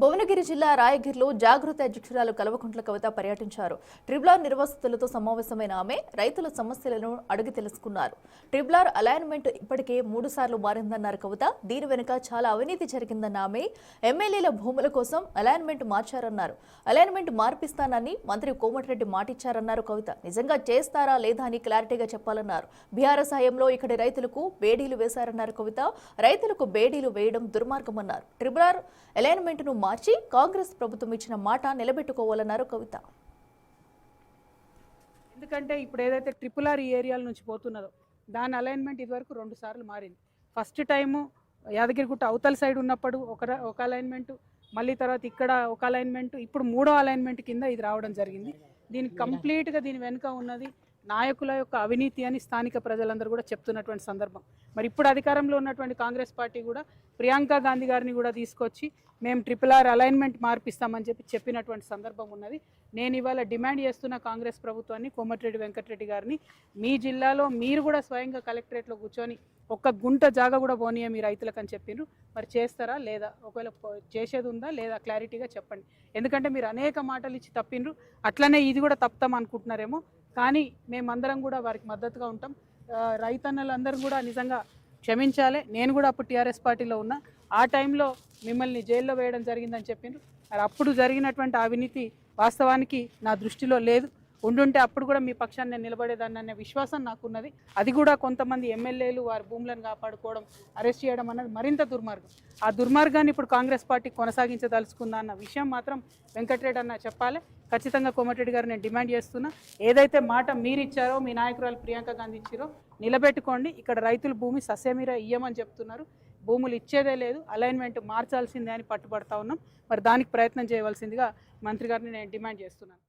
భువనగిరి జిల్లా రాయగిరిలో జాగృతి అధ్యక్షురాలు కల్వకుంట్ల కవిత పర్యటించారు. ట్రిబ్యునల్ నిర్వాసితులతో సమావేశమైన ఆమె రైతుల సమస్యలను అడిగి తెలుసుకున్నారు. ట్రిబ్యునల్ అలైన్మెంట్ ఇప్పటికే 3 సార్లు మారిందన్నారు కవిత. దీని వెనుక చాలా అవినీతి జరిగిందన్న ఆమె ఎమ్మెల్యేల భూముల కోసం అలైన్మెంట్ మార్చారన్నారు. అలైన్మెంట్ మార్పిస్తానని మంత్రి కోమటిరెడ్డి మాటిచ్చారన్నారు కవిత. నిజంగా చేస్తారా లేదా అని క్లారిటీగా చెప్పాలన్నారు. బీఆర్ఎస్ హయాంలో ఇక్కడి రైతులకు బేడీలు వేశారన్నారు కవిత. రైతులకు బేడీలు వేయడం దుర్మార్గమన్నారు. ట్రిబ్యునల్ అలైన్మెంట్ ను మార్చి కాంగ్రెస్ ప్రభుత్వం ఇచ్చిన మాట నిలబెట్టుకోవాలన్నారు కవిత. ఎందుకంటే ఇప్పుడు ఏదైతే ట్రిపుల్ ఈ ఏరియాల నుంచి పోతున్నదో దాని అలైన్మెంట్ ఇదివరకు 2 సార్లు మారింది. ఫస్ట్ టైము యాదగిరిగుట్ట అవతల సైడ్ ఉన్నప్పుడు ఒక అలైన్మెంట్, మళ్ళీ తర్వాత ఇక్కడ ఒక అలైన్మెంట్, ఇప్పుడు 3వ అలైన్మెంట్ కింద ఇది రావడం జరిగింది. దీనికి కంప్లీట్గా దీని వెనుక ఉన్నది నాయకుల యొక్క అవినీతి అని స్థానిక ప్రజలందరూ కూడా చెప్తున్నటువంటి సందర్భం. మరి ఇప్పుడు అధికారంలో ఉన్నటువంటి కాంగ్రెస్ పార్టీ కూడా ప్రియాంక గాంధీ గారిని కూడా తీసుకొచ్చి మేము RRR అలైన్మెంట్ మార్పిస్తామని చెప్పినటువంటి సందర్భం ఉన్నది. నేను ఇవాళ డిమాండ్ చేస్తున్న కాంగ్రెస్ ప్రభుత్వాన్ని, కోమటిరెడ్డి వెంకటరెడ్డి గారిని, మీ జిల్లాలో మీరు కూడా స్వయంగా కలెక్టరేట్లో కూర్చొని ఒక్క గుంట జాగా కూడా పోనీయ మీ రైతులకు అని చెప్పిండ్రు. మరి చేస్తారా లేదా, ఒకవేళ చేసేది ఉందా లేదా క్లారిటీగా చెప్పండి. ఎందుకంటే మీరు అనేక మాటలు ఇచ్చి తప్పిండ్రు, అట్లనే ఇది కూడా తప్పుతాం అనుకుంటున్నారేమో. కానీ మేమందరం కూడా వారికి మద్దతుగా ఉంటాం. రైతన్నలందరూ కూడా నిజంగా క్షమించాలి. నేను కూడా అప్పుడు టీఆర్ఎస్ పార్టీలో ఉన్నా. ఆ టైంలో మిమ్మల్ని జైల్లో వేయడం జరిగిందని చెప్పిండ్రు. మరి అప్పుడు జరిగినటువంటి అవినీతి వాస్తవానికి నా దృష్టిలో లేదు. ఉండుంటే అప్పుడు కూడా మీ పక్షాన్ని నేను నిలబడేదాన్ని అనే విశ్వాసం నాకున్నది. అది కూడా కొంతమంది ఎమ్మెల్యేలు వారి భూములను కాపాడుకోవడం, అరెస్ట్ చేయడం అన్నది మరింత దుర్మార్గం. ఆ దుర్మార్గాన్ని ఇప్పుడు కాంగ్రెస్ పార్టీ కొనసాగించదలుచుకుందా అన్న విషయం మాత్రం వెంకటరెడ్డి అన్న చెప్పాలి. ఖచ్చితంగా కోమటిరెడ్డి గారు నేను డిమాండ్ చేస్తున్నా, ఏదైతే మాట మీరు ఇచ్చారో, మీ నాయకురాలు ప్రియాంక గాంధీ ఇచ్చారో నిలబెట్టుకోండి. ఇక్కడ రైతులు భూమి సస్యమీర ఇయ్యమని చెప్తున్నారు, భూములు ఇచ్చేదే లేదు, అలైన్మెంట్ మార్చాల్సిందే అని పట్టుబడతా ఉన్నాం. మరి దానికి ప్రయత్నం చేయవలసిందిగా మంత్రి గారిని నేను డిమాండ్ చేస్తున్నాను.